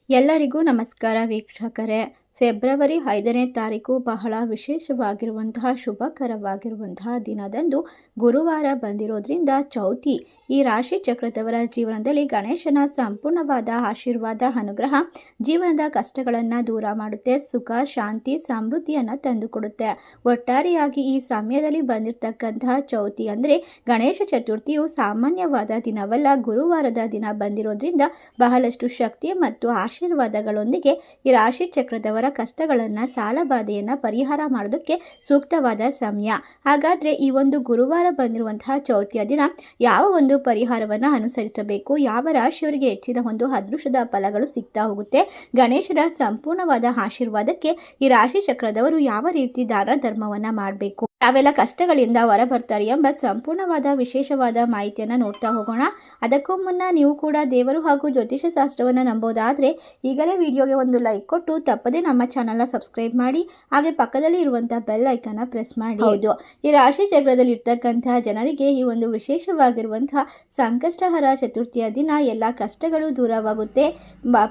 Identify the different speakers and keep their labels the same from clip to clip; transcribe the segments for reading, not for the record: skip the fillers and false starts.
Speaker 1: ಎಲ್ಲರಿಗೂ ನಮಸ್ಕಾರ ವೀಕ್ಷಕರೇ. ಫೆಬ್ರವರಿ 5ನೇ ತಾರೀಕು ಬಹಳ ವಿಶೇಷವಾಗಿರುವಂತಹ ಶುಭಕರವಾಗಿರುವಂತಹ ದಿನದಂದು ಗುರುವಾರ ಬಂದಿರೋದ್ರಿಂದ ಚೌತಿ ಈ ರಾಶಿ ಚಕ್ರದವರ ಜೀವನದಲ್ಲಿ ಗಣೇಶನ ಸಂಪೂರ್ಣವಾದ ಆಶೀರ್ವಾದ ಅನುಗ್ರಹ ಜೀವನದ ಕಷ್ಟಗಳನ್ನು ದೂರ ಮಾಡುತ್ತೆ, ಸುಖ ಶಾಂತಿ ಸಮೃದ್ಧಿಯನ್ನು ತಂದುಕೊಡುತ್ತೆ. ಒಟ್ಟಾರೆಯಾಗಿ ಈ ಸಮಯದಲ್ಲಿ ಬಂದಿರತಕ್ಕಂತಹ ಚೌತಿ ಅಂದರೆ ಗಣೇಶ ಚತುರ್ಥಿಯು ಸಾಮಾನ್ಯವಾದ ದಿನವಲ್ಲ, ಗುರುವಾರದ ದಿನ ಬಂದಿರೋದ್ರಿಂದ ಬಹಳಷ್ಟು ಶಕ್ತಿ ಮತ್ತು ಆಶೀರ್ವಾದಗಳೊಂದಿಗೆ ಈ ರಾಶಿ ಚಕ್ರದವರ ಕಷ್ಟಗಳನ್ನು ಸಾಲಬಾಧೆಯನ್ನು ಪರಿಹಾರ ಮಾಡೋದಕ್ಕೆ ಸೂಕ್ತವಾದ ಸಮಯ. ಹಾಗಾದರೆ ಈ ಒಂದು ಗುರುವಾರ ಬಂದಿರುವಂತಹ ಚೌತಿಯ ದಿನ ಯಾವ ಒಂದು ಪರಿಹಾರವನ್ನು ಅನುಸರಿಸಬೇಕು, ಯಾವ ರಾಶಿಯವರಿಗೆ ಹೆಚ್ಚಿನ ಒಂದು ಅದೃಷ್ಟದ ಫಲಗಳು ಸಿಗ್ತಾ ಹೋಗುತ್ತೆ, ಗಣೇಶನ ಸಂಪೂರ್ಣವಾದ ಆಶೀರ್ವಾದಕ್ಕೆ ಈ ರಾಶಿ ಚಕ್ರದವರು ಯಾವ ರೀತಿ ದಾನ ಧರ್ಮವನ್ನು ಮಾಡಬೇಕು, ಯಾವೆಲ್ಲ ಕಷ್ಟಗಳಿಂದ ಹೊರಬರ್ತಾರೆ ಎಂಬ ಸಂಪೂರ್ಣವಾದ ವಿಶೇಷವಾದ ಮಾಹಿತಿಯನ್ನು ನೋಡ್ತಾ ಹೋಗೋಣ. ಅದಕ್ಕೂ ಮುನ್ನ ನೀವು ಕೂಡ ದೇವರು ಹಾಗೂ ಜ್ಯೋತಿಷ ಶಾಸ್ತ್ರವನ್ನು ನಂಬೋದಾದರೆ ಈಗಲೇ ವಿಡಿಯೋಗೆ ಒಂದು ಲೈಕ್ ಕೊಟ್ಟು ತಪ್ಪದೇ ನಮ್ಮ ಚಾನಲ್ನ ಸಬ್ಸ್ಕ್ರೈಬ್ ಮಾಡಿ, ಹಾಗೆ ಪಕ್ಕದಲ್ಲಿ ಇರುವಂಥ ಬೆಲ್ ಐಕನ್ನ ಪ್ರೆಸ್ ಮಾಡಿ. ಹೌದು, ಈ ರಾಶಿ ಚಕ್ರದಲ್ಲಿ ಇರ್ತಕ್ಕಂತಹ ಜನರಿಗೆ ಈ ಒಂದು ವಿಶೇಷವಾಗಿರುವಂತಹ ಸಂಕಷ್ಟಹರ ಚತುರ್ಥಿಯ ದಿನ ಎಲ್ಲ ಕಷ್ಟಗಳು ದೂರವಾಗುತ್ತೆ.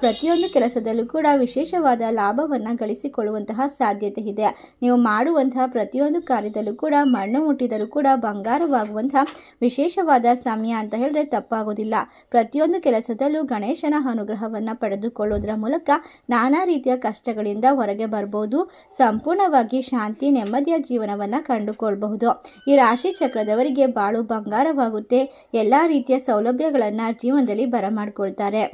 Speaker 1: ಪ್ರತಿಯೊಂದು ಕೆಲಸದಲ್ಲೂ ಕೂಡ ವಿಶೇಷವಾದ ಲಾಭವನ್ನು ಗಳಿಸಿಕೊಳ್ಳುವಂತಹ ಸಾಧ್ಯತೆ ಇದೆ. ನೀವು ಮಾಡುವಂತಹ ಪ್ರತಿಯೊಂದು ಕಾರ್ಯದಲ್ಲೂ ಕೂಡ ಮಣ್ಣು ಮುಟ್ಟಿದರೂ ಕೂಡ ಬಂಗಾರವಾಗುವಂತಹ ವಿಶೇಷವಾದ ಸಮಯ ಅಂತ ಹೇಳಿದ್ರೆ ತಪ್ಪಾಗೋದಿಲ್ಲ. ಪ್ರತಿಯೊಂದು ಕೆಲಸದಲ್ಲೂ ಗಣೇಶನ ಅನುಗ್ರಹವನ್ನು ಪಡೆದುಕೊಳ್ಳೋದ್ರ ಮೂಲಕ ನಾನಾ ರೀತಿಯ ಕಷ್ಟಗಳಿಂದ ಹೊರಗೆ ಬರ್ಬೋದು, ಸಂಪೂರ್ಣವಾಗಿ ಶಾಂತಿ ನೆಮ್ಮದಿಯ ಜೀವನವನ್ನು ಕಂಡುಕೊಳ್ಬಹುದು. ಈ ರಾಶಿ ಚಕ್ರದವರಿಗೆ ಬಾಳು ಬಂಗಾರವಾಗುತ್ತೆ, ಎಲ್ಲ ರೀತಿಯ ಸೌಲಭ್ಯಗಳನ್ನು ಜೀವನದಲ್ಲಿ ಬರಮಾಡ್ಕೊಳ್ತಾರೆ.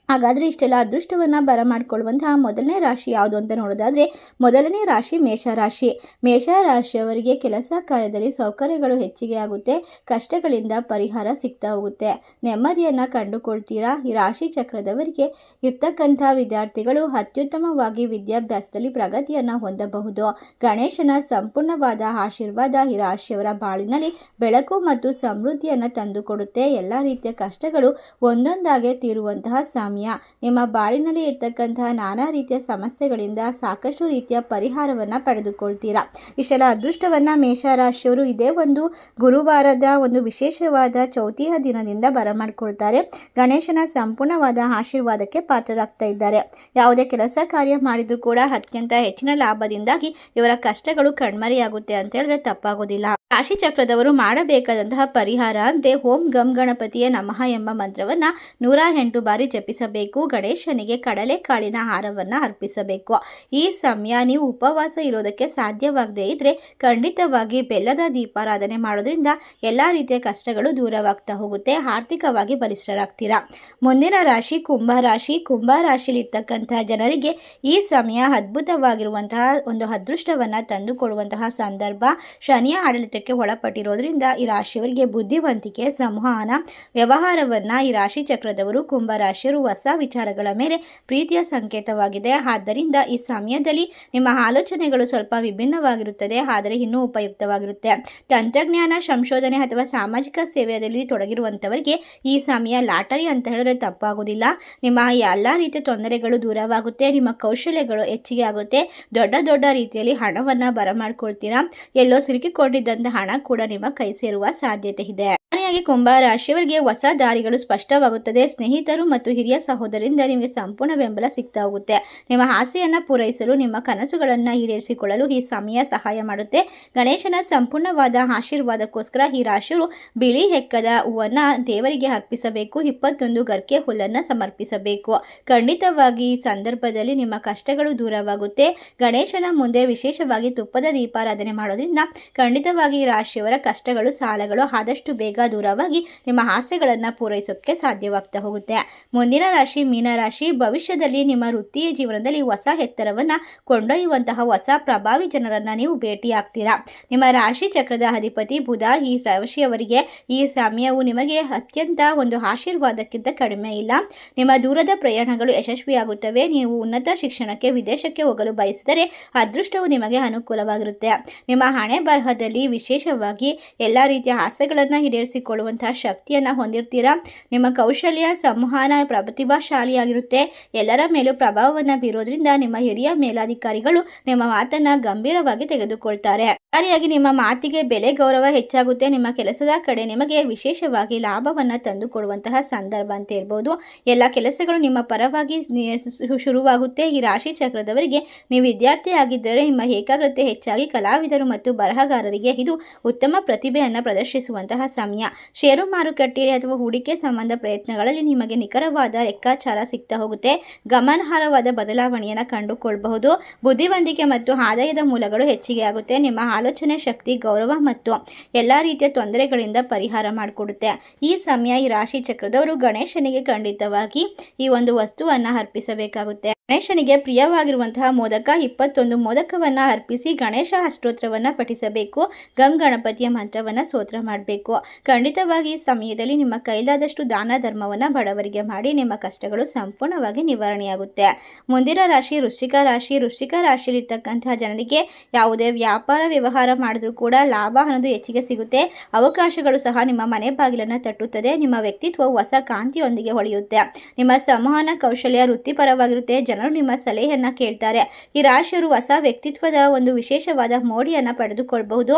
Speaker 1: ಹಾಗಾದರೆ ಇಷ್ಟೆಲ್ಲ ಅದೃಷ್ಟವನ್ನು ಬರಮಾಡಿಕೊಳ್ಳುವಂತಹ ಮೊದಲನೇ ರಾಶಿ ಯಾವುದು ಅಂತ ನೋಡೋದಾದರೆ ಮೊದಲನೇ ರಾಶಿ ಮೇಷರಾಶಿ. ಮೇಷರಾಶಿಯವರಿಗೆ ಕೆಲಸ ಕಾರ್ಯದಲ್ಲಿ ಸೌಕರ್ಯಗಳು ಹೆಚ್ಚಿಗೆ ಆಗುತ್ತೆ, ಕಷ್ಟಗಳಿಂದ ಪರಿಹಾರ ಸಿಗ್ತಾ ಹೋಗುತ್ತೆ, ನೆಮ್ಮದಿಯನ್ನು ಕಂಡುಕೊಳ್ತೀರಾ. ಈ ರಾಶಿ ಚಕ್ರದವರಿಗೆ ಇರ್ತಕ್ಕಂಥ ವಿದ್ಯಾರ್ಥಿಗಳು ಅತ್ಯುತ್ತಮವಾಗಿ ವಿದ್ಯಾಭ್ಯಾಸದಲ್ಲಿ ಪ್ರಗತಿಯನ್ನು ಹೊಂದಬಹುದು. ಗಣೇಶನ ಸಂಪೂರ್ಣವಾದ ಆಶೀರ್ವಾದ ಈ ರಾಶಿಯವರ ಬಾಳಿನಲ್ಲಿ ಬೆಳಕು ಮತ್ತು ಸಮೃದ್ಧಿಯನ್ನು ತಂದುಕೊಡುತ್ತೆ. ಎಲ್ಲ ರೀತಿಯ ಕಷ್ಟಗಳು ಒಂದೊಂದಾಗೆ ತೀರುವಂತಹ ಸಮಯ. ನಿಮ್ಮ ಬಾಳಿನಲ್ಲಿ ಇರ್ತಕ್ಕಂತಹ ನಾನಾ ರೀತಿಯ ಸಮಸ್ಯೆಗಳಿಂದ ಸಾಕಷ್ಟು ರೀತಿಯ ಪರಿಹಾರವನ್ನು ಪಡೆದುಕೊಳ್ತೀರಾ. ಇಷ್ಟೆಲ್ಲ ಅದೃಷ್ಟವನ್ನು ಮೇಷರಾಶಿಯವರು ಇದೇ ಒಂದು ಗುರುವಾರದ ಒಂದು ವಿಶೇಷವಾದ ಚೌತಿಯ ದಿನದಿಂದ ಬರಮಾಡಿಕೊಳ್ತಾರೆ. ಗಣೇಶನ ಸಂಪೂರ್ಣವಾದ ಆಶೀರ್ವಾದಕ್ಕೆ ಪಾತ್ರರಾಗ್ತಾ ಇದ್ದಾರೆ. ಯಾವುದೇ ಕೆಲಸ ಕಾರ್ಯ ಮಾಡಿದರೂ ಕೂಡ ಅತ್ಯಂತ ಹೆಚ್ಚಿನ ಲಾಭದಿಂದಾಗಿ ಇವರ ಕಷ್ಟಗಳು ಕಣ್ಮರೆಯಾಗುತ್ತೆ ಅಂತ ಹೇಳಿದ್ರೆ ತಪ್ಪಾಗೋದಿಲ್ಲ. ರಾಶಿ ಚಕ್ರದವರು ಮಾಡಬೇಕಾದಂತಹ ಪರಿಹಾರ ಅಂದರೆ ಓಂ ಗಂ ಗಣಪತಿಯ ನಮಃ ಎಂಬ ಮಂತ್ರವನ್ನು 108 ಬಾರಿ ಜಪಿಸಬೇಕು. ಗಣೇಶನಿಗೆ ಕಡಲೆಕಾಳಿನ ಹಾರವನ್ನು ಅರ್ಪಿಸಬೇಕು. ಈ ಸಮಯ ನೀವು ಉಪವಾಸ ಇರೋದಕ್ಕೆ ಸಾಧ್ಯವಾಗದೇ ಇದ್ದರೆ ಖಂಡಿತವಾಗಿ ಬೆಲ್ಲದ ದೀಪಾರಾಧನೆ ಮಾಡೋದ್ರಿಂದ ಎಲ್ಲ ರೀತಿಯ ಕಷ್ಟಗಳು ದೂರವಾಗ್ತಾ ಹೋಗುತ್ತೆ, ಆರ್ಥಿಕವಾಗಿ ಬಲಿಷ್ಠರಾಗ್ತೀರಾ. ಮುಂದಿನ ರಾಶಿ ಕುಂಭರಾಶಿ. ಕುಂಭರಾಶಿಯಲ್ಲಿ ಇರ್ತಕ್ಕಂತಹ ಜನರಿಗೆ ಈ ಸಮಯ ಅದ್ಭುತವಾಗಿರುವಂತಹ ಒಂದು ಅದೃಷ್ಟವನ್ನು ತಂದುಕೊಡುವಂತಹ ಸಂದರ್ಭ. ಶನಿಯ ಆಡಳಿತಕ್ಕೆ ಒಳಪಟ್ಟಿರೋದ್ರಿಂದ ಈ ರಾಶಿಯವರಿಗೆ ಬುದ್ಧಿವಂತಿಕೆ, ಸಂವಹನ, ವ್ಯವಹಾರವನ್ನು ಈ ರಾಶಿ ಚಕ್ರದವರು ಕುಂಭರಾಶಿಯರು ಹೊಸ ವಿಚಾರಗಳ ಮೇಲೆ ಪ್ರೀತಿಯ ಸಂಕೇತವಾಗಿದೆ. ಆದ್ದರಿಂದ ಈ ಸಮಯದಲ್ಲಿ ನಿಮ್ಮ ಆಲೋಚನೆಗಳು ಸ್ವಲ್ಪ ವಿಭಿನ್ನವಾಗಿರುತ್ತದೆ, ಆದರೆ ಇನ್ನೂ ಉಪಯುಕ್ತವಾಗಿರುತ್ತೆ. ತಂತ್ರಜ್ಞಾನ, ಸಂಶೋಧನೆ ಅಥವಾ ಸಾಮಾಜಿಕ ಸೇವೆಯಲ್ಲಿ ತೊಡಗಿರುವಂಥವರಿಗೆ ಈ ಸಮಯ ಲಾಟರಿ ಅಂತ ಹೇಳಿದ್ರೆ ತಪ್ಪಾಗೋದಿಲ್ಲ. ನಿಮ್ಮ ಎಲ್ಲ ರೀತಿಯ ತೊಂದರೆಗಳು ದೂರವಾಗುತ್ತೆ, ನಿಮ್ಮ ಕೌಶಲ್ಯಗಳು ಹೆಚ್ಚಿಗೆ ಆಗುತ್ತೆ, ದೊಡ್ಡ ದೊಡ್ಡ ರೀತಿಯಲ್ಲಿ ಹಣವನ್ನು ಬರಮಾಡ್ಕೊಳ್ತೀರಾ. ಎಲ್ಲೋ ಸಿಲುಕಿಕೊಂಡಿದ್ದಂಥ ಹಣ ಕೂಡ ನಿಮ್ಮ ಕೈ ಸೇರುವ ಸಾಧ್ಯತೆ ಇದೆ. ಕೊನೆಯಾಗಿ ಕುಂಭರಾಶಿಯವರಿಗೆ ಹೊಸ ದಾರಿಗಳು ಸ್ಪಷ್ಟವಾಗುತ್ತದೆ. ಸ್ನೇಹಿತರು ಮತ್ತು ಹಿರಿಯ ಸಹೋದರರಿಂದ ನಿಮಗೆ ಸಂಪೂರ್ಣ ಬೆಂಬಲ ಸಿಗ್ತಾ ಹೋಗುತ್ತೆ. ನಿಮ್ಮ ಆಸೆಯನ್ನು ಪೂರೈಸಲು, ನಿಮ್ಮ ಕನಸುಗಳನ್ನು ಈಡೇರಿಸಿಕೊಳ್ಳಲು ಈ ಸಮಯ ಸಹಾಯ ಮಾಡುತ್ತೆ. ಗಣೇಶನ ಸಂಪೂರ್ಣವಾದ ಆಶೀರ್ವಾದಕ್ಕೋಸ್ಕರ ಈ ರಾಶಿಯವರು ಬಿಳಿ ಹೆಕ್ಕದ ಹೂವನ್ನು ದೇವರಿಗೆ ಅರ್ಪಿಸಬೇಕು. 21 ಗರ್ಕೆ ಹುಲ್ಲನ್ನು ಸಮರ್ಪಿಸಬೇಕು. ಖಂಡಿತವಾಗಿ ಈ ಸಂದರ್ಭದಲ್ಲಿ ನಿಮ್ಮ ಕಷ್ಟಗಳು ದೂರವಾಗುತ್ತೆ. ಗಣೇಶನ ಮುಂದೆ ವಿಶೇಷವಾಗಿ ತುಪ್ಪದ ದೀಪಾರಾಧನೆ ಮಾಡೋದ್ರಿಂದ ಖಂಡಿತವಾಗಿ ಈ ರಾಶಿಯವರ ಕಷ್ಟಗಳು, ಸಾಲಗಳು ಆದಷ್ಟು ಬೇಗ ದೂರವಾಗಿ ನಿಮ್ಮ ಆಸೆಗಳನ್ನು ಪೂರೈಸೋಕ್ಕೆ ಸಾಧ್ಯವಾಗ್ತಾ ಹೋಗುತ್ತೆ. ಮುಂದಿನ ರಾಶಿ ಮೀನರಾಶಿ. ಭವಿಷ್ಯದಲ್ಲಿ ನಿಮ್ಮ ವೃತ್ತಿಯ ಜೀವನದಲ್ಲಿ ಹೊಸ ಎತ್ತರವನ್ನು ಕೊಂಡೊಯ್ಯುವಂತಹ ಹೊಸ ಪ್ರಭಾವಿ ಜನರನ್ನು ನೀವು ಭೇಟಿಯಾಗ್ತೀರಾ. ನಿಮ್ಮ ರಾಶಿ ಚಕ್ರದ ಅಧಿಪತಿ ಬುಧ. ಈ ರಾಶಿಯವರಿಗೆ ಈ ಸಮಯವು ನಿಮಗೆ ಅತ್ಯಂತ ಒಂದು ಆಶೀರ್ವಾದಕ್ಕಿಂತ ಕಡಿಮೆ ಇಲ್ಲ. ನಿಮ್ಮ ದೂರದ ಪ್ರಯಾಣಗಳು ಯಶಸ್ವಿಯಾಗುತ್ತವೆ. ನೀವು ಉನ್ನತ ಶಿಕ್ಷಣಕ್ಕೆ ವಿದೇಶಕ್ಕೆ ಹೋಗಲು ಬಯಸಿದರೆ ಅದೃಷ್ಟವು ನಿಮಗೆ ಅನುಕೂಲವಾಗಿರುತ್ತೆ. ನಿಮ್ಮ ಹಣೆ ಬರಹದಲ್ಲಿ ವಿಶೇಷವಾಗಿ ಎಲ್ಲ ರೀತಿಯ ಆಸೆಗಳನ್ನು ಈಡೇರಿಸಿ ಅರ್ಥೈಸಿಕೊಳ್ಳುವಂತಹ ಶಕ್ತಿಯನ್ನು ಹೊಂದಿರ್ತೀರಾ. ನಿಮ್ಮ ಕೌಶಲ್ಯ ಸಂವಹನ ಪ್ರತಿಭಾಶಾಲಿಯಾಗಿರುತ್ತೆ. ಎಲ್ಲರ ಮೇಲೂ ಪ್ರಭಾವವನ್ನು ಬೀರೋದ್ರಿಂದ ನಿಮ್ಮ ಹಿರಿಯ ಮೇಲಾಧಿಕಾರಿಗಳು ನಿಮ್ಮ ಮಾತನ್ನು ಗಂಭೀರವಾಗಿ ತೆಗೆದುಕೊಳ್ತಾರೆ. ಹಾಗಾಗಿ ನಿಮ್ಮ ಮಾತಿಗೆ ಬೆಲೆ ಗೌರವ ಹೆಚ್ಚಾಗುತ್ತೆ. ನಿಮ್ಮ ಕೆಲಸದ ಕಡೆ ನಿಮಗೆ ವಿಶೇಷವಾಗಿ ಲಾಭವನ್ನು ತಂದುಕೊಡುವಂತಹ ಸಂದರ್ಭ ಅಂತ ಹೇಳ್ಬೋದು. ಎಲ್ಲ ಕೆಲಸಗಳು ನಿಮ್ಮ ಪರವಾಗಿ ಶುರುವಾಗುತ್ತೆ. ಈ ರಾಶಿ ಚಕ್ರದವರಿಗೆ ನೀವು ವಿದ್ಯಾರ್ಥಿ ಆಗಿದ್ದರೆ ನಿಮ್ಮ ಏಕಾಗ್ರತೆ ಹೆಚ್ಚಾಗಿ ಕಲಾವಿದರು ಮತ್ತು ಬರಹಗಾರರಿಗೆ ಇದು ಉತ್ತಮ ಪ್ರತಿಭೆಯನ್ನು ಪ್ರದರ್ಶಿಸುವಂತಹ ಸಮಯ. ಷೇರು ಮಾರುಕಟ್ಟೆ ಅಥವಾ ಹೂಡಿಕೆ ಸಂಬಂಧ ಪ್ರಯತ್ನಗಳಲ್ಲಿ ನಿಮಗೆ ನಿಖರವಾದ ಲೆಕ್ಕಾಚಾರ ಸಿಗ್ತಾ ಹೋಗುತ್ತೆ. ಗಮನಾರ್ಹವಾದ ಬದಲಾವಣೆಯನ್ನು ಕಂಡುಕೊಳ್ಳಬಹುದು. ಬುದ್ಧಿವಂತಿಕೆ ಮತ್ತು ಆದಾಯದ ಮೂಲಗಳು ಹೆಚ್ಚಿಗೆ ಆಗುತ್ತೆ. ನಿಮ್ಮ ಆಲೋಚನೆ ಶಕ್ತಿ ಗೌರವ ಮತ್ತು ಎಲ್ಲ ರೀತಿಯ ತೊಂದರೆಗಳಿಂದ ಪರಿಹಾರ ಮಾಡಿಕೊಡುತ್ತೆ. ಈ ಸಮಯ ಈ ರಾಶಿ ಚಕ್ರದವರು ಗಣೇಶನಿಗೆ ಖಂಡಿತವಾಗಿ ಈ ಒಂದು ವಸ್ತುವನ್ನು ಅರ್ಪಿಸಬೇಕಾಗುತ್ತೆ. ಗಣೇಶನಿಗೆ ಪ್ರಿಯವಾಗಿರುವಂತಹ ಮೋದಕ 21 ಮೋದಕವನ್ನು ಅರ್ಪಿಸಿ ಗಣೇಶ ಅಷ್ಟೋತ್ರವನ್ನು ಪಠಿಸಬೇಕು. ಗಂ ಗಣಪತಿಯ ಮಂತ್ರವನ್ನು ಸ್ತೋತ್ರ ಮಾಡಬೇಕು. ಖಂಡಿತವಾಗಿ ಈ ಸಮಯದಲ್ಲಿ ನಿಮ್ಮ ಕೈಲಾದಷ್ಟು ದಾನ ಧರ್ಮವನ್ನು ಬಡವರಿಗೆ ಮಾಡಿ ನಿಮ್ಮ ಕಷ್ಟಗಳು ಸಂಪೂರ್ಣವಾಗಿ ನಿವಾರಣೆಯಾಗುತ್ತೆ. ಮುಂದಿನ ರಾಶಿ ವೃಶ್ಚಿಕ ರಾಶಿ. ವೃಶ್ಚಿಕ ರಾಶಿಯಲ್ಲಿರ್ತಕ್ಕಂತಹ ಜನರಿಗೆ ಯಾವುದೇ ವ್ಯಾಪಾರ ವ್ಯವಹಾರ ಮಾಡಿದ್ರೂ ಕೂಡ ಲಾಭ ಅನ್ನೋದು ಹೆಚ್ಚಿಗೆ ಸಿಗುತ್ತೆ. ಅವಕಾಶಗಳು ಸಹ ನಿಮ್ಮ ಮನೆ ಬಾಗಿಲನ್ನು ತಟ್ಟುತ್ತದೆ. ನಿಮ್ಮ ವ್ಯಕ್ತಿತ್ವವು ಹೊಸ ಕಾಂತಿಯೊಂದಿಗೆ ಹೊಳೆಯುತ್ತೆ. ನಿಮ್ಮ ಸಂವಹನ ಕೌಶಲ್ಯ ವೃತ್ತಿಪರವಾಗಿರುತ್ತೆ. ಜನರು ನಿಮ್ಮ ಸಲಹೆಯನ್ನು ಕೇಳ್ತಾರೆ. ಈ ರಾಶಿಯವರು ಹೊಸ ವ್ಯಕ್ತಿತ್ವದ ಒಂದು ವಿಶೇಷವಾದ ಮೋಡಿಯನ್ನು ಪಡೆದುಕೊಳ್ಳಬಹುದು.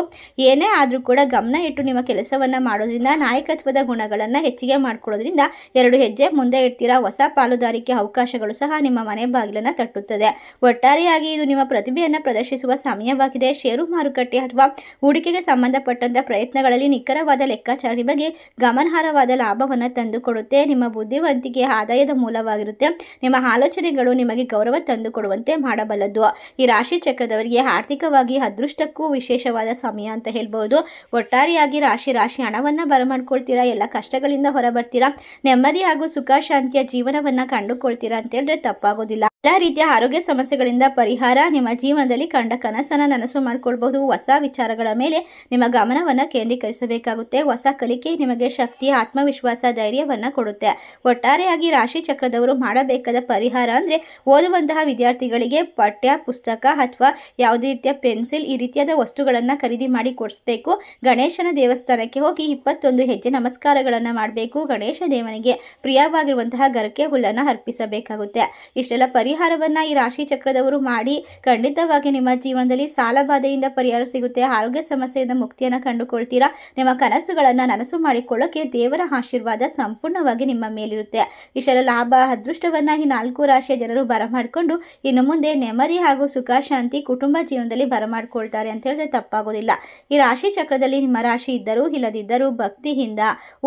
Speaker 1: ಏನೇ ಆದರೂ ಕೂಡ ಗಮನ ಇಟ್ಟು ನಿಮ್ಮ ಕೆಲಸವನ್ನು ಮಾಡೋದ್ರಿಂದ ನಾಯಕತ್ವದ ಗುಣಗಳನ್ನು ಹೆಚ್ಚಿಗೆ ಮಾಡ್ಕೊಳ್ಳೋದ್ರಿಂದ 2 ಹೆಜ್ಜೆ ಮುಂದೆ ಇಡ್ತೀರಾ. ಹೊಸ ಪಾಲುದಾರಿಕೆ ಅವಕಾಶಗಳು ಸಹ ನಿಮ್ಮ ಮನೆ ಬಾಗಿಲನ್ನು ತಟ್ಟುತ್ತದೆ. ಒಟ್ಟಾರೆಯಾಗಿ ಇದು ನಿಮ್ಮ ಪ್ರತಿಭೆಯನ್ನು ಪ್ರದರ್ಶಿಸುವ ಸಮಯವಾಗಿದೆ. ಷೇರು ಮಾರುಕಟ್ಟೆ ಅಥವಾ ಹೂಡಿಕೆಗೆ ಸಂಬಂಧಪಟ್ಟಂತ ಪ್ರಯತ್ನಗಳಲ್ಲಿ ನಿಖರವಾದ ಲೆಕ್ಕಾಚಾರ ನಿಮಗೆ ಗಮನಾರ್ಹವಾದ ಲಾಭವನ್ನು ತಂದುಕೊಡುತ್ತೆ. ನಿಮ್ಮ ಬುದ್ಧಿವಂತಿಕೆ ಆದಾಯದ ಮೂಲವಾಗಿರುತ್ತೆ. ನಿಮ್ಮ ಆಲೋಚನೆಗಳು ನಿಮಗೆ ಗೌರವ ತಂದುಕೊಡುವಂತೆ ಮಾಡಬಲ್ಲದು. ಈ ರಾಶಿ ಚಕ್ರದವರಿಗೆ ಆರ್ಥಿಕವಾಗಿ ಅದೃಷ್ಟಕ್ಕೂ ವಿಶೇಷವಾದ ಸಮಯ ಅಂತ ಹೇಳ್ಬೋದು. ಒಟ್ಟಾರೆಯಾಗಿ ರಾಶಿ ಹಣವನ್ನು ಬರಮಾಡ್ಕೊಳ್ತೀರಾ. ಎಲ್ಲ ಕಷ್ಟಗಳಿಂದ ಹೊರಬರ್ತೀರಾ. ನೆಮ್ಮದಿ ಹಾಗೂ ಸುಖ ಶಾಂತಿಯ ಜೀವನವನ್ನು ಕಂಡುಕೊಳ್ತೀರಾ ಅಂತ ಹೇಳಿದ್ರೆ ತಪ್ಪಾಗೋದಿಲ್ಲ. ಎಲ್ಲ ರೀತಿಯ ಆರೋಗ್ಯ ಸಮಸ್ಯೆಗಳಿಂದ ಪರಿಹಾರ. ನಿಮ್ಮ ಜೀವನದಲ್ಲಿ ಕಂಡ ಕನಸನ್ನು ನನಸು ಮಾಡಿಕೊಳ್ಬಹುದು. ಹೊಸ ವಿಚಾರಗಳ ಮೇಲೆ ನಿಮ್ಮ ಗಮನವನ್ನು ಕೇಂದ್ರೀಕರಿಸಬೇಕಾಗುತ್ತೆ. ಹೊಸ ಕಲಿಕೆ ನಿಮಗೆ ಶಕ್ತಿ ಆತ್ಮವಿಶ್ವಾಸ ಧೈರ್ಯವನ್ನು ಕೊಡುತ್ತೆ. ಒಟ್ಟಾರೆಯಾಗಿ ರಾಶಿ ಚಕ್ರದವರು ಮಾಡಬೇಕಾದ ಪರಿಹಾರ ಅಂದರೆ ಓದುವಂತಹ ವಿದ್ಯಾರ್ಥಿಗಳಿಗೆ ಪಠ್ಯ ಪುಸ್ತಕ ಅಥವಾ ಯಾವುದೇ ರೀತಿಯ ಪೆನ್ಸಿಲ್ ಈ ರೀತಿಯಾದ ವಸ್ತುಗಳನ್ನು ಖರೀದಿ ಮಾಡಿ ಕೊಡಿಸ್ಬೇಕು. ಗಣೇಶನ ದೇವಸ್ಥಾನಕ್ಕೆ ಹೋಗಿ 21 ಹೆಜ್ಜೆ ನಮಸ್ಕಾರಗಳನ್ನು ಮಾಡಬೇಕು. ಗಣೇಶ ದೇವನಿಗೆ ಪ್ರಿಯವಾಗಿರುವಂತಹ ಗರಕೆ ಹುಲ್ಲನ್ನು ಅರ್ಪಿಸಬೇಕಾಗುತ್ತೆ. ಇಷ್ಟೆಲ್ಲ ಪರಿಹಾರವನ್ನು ಈ ರಾಶಿ ಚಕ್ರದವರು ಮಾಡಿ ಖಂಡಿತವಾಗಿ ನಿಮ್ಮ ಜೀವನದಲ್ಲಿ ಸಾಲಬಾಧೆಯಿಂದ ಪರಿಹಾರ ಸಿಗುತ್ತೆ. ಆರೋಗ್ಯ ಸಮಸ್ಯೆಯಿಂದ ಮುಕ್ತಿಯನ್ನು ಕಂಡುಕೊಳ್ತೀರಾ. ನಿಮ್ಮ ಕನಸುಗಳನ್ನು ನನಸು ಮಾಡಿಕೊಳ್ಳೋಕೆ ದೇವರ ಆಶೀರ್ವಾದ ಸಂಪೂರ್ಣವಾಗಿ ನಿಮ್ಮ ಮೇಲಿರುತ್ತೆ. ಇಷ್ಟೆಲ್ಲ ಲಾಭ ಅದೃಷ್ಟವನ್ನು ಈ 4 ರಾಶಿಯ ಜನರು ಬರಮಾಡಿಕೊಂಡು ಇನ್ನು ಮುಂದೆ ನೆಮ್ಮದಿ ಹಾಗೂ ಸುಖ ಶಾಂತಿ ಕುಟುಂಬ ಜೀವನದಲ್ಲಿ ಬರಮಾಡಿಕೊಳ್ತಾರೆ ಅಂತ ಹೇಳಿದ್ರೆ ತಪ್ಪಾಗೋದಿಲ್ಲ. ಈ ರಾಶಿ ಚಕ್ರದಲ್ಲಿ ನಿಮ್ಮ ರಾಶಿ ಇದ್ದರೂ ಇಲ್ಲದಿದ್ದರೂ ಭಕ್ತಿಯಿಂದ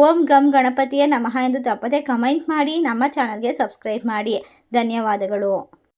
Speaker 1: ಓಂ ಗಂ ಗಣಪತಿಯೇ ನಮಃ ಎಂದು ತಪ್ಪದೆ ಕಮೆಂಟ್ ಮಾಡಿ. ನಮ್ಮ ಚಾನಲ್ಗೆ ಸಬ್ಸ್ಕ್ರೈಬ್ ಮಾಡಿ. ಧನ್ಯವಾದಗಳು.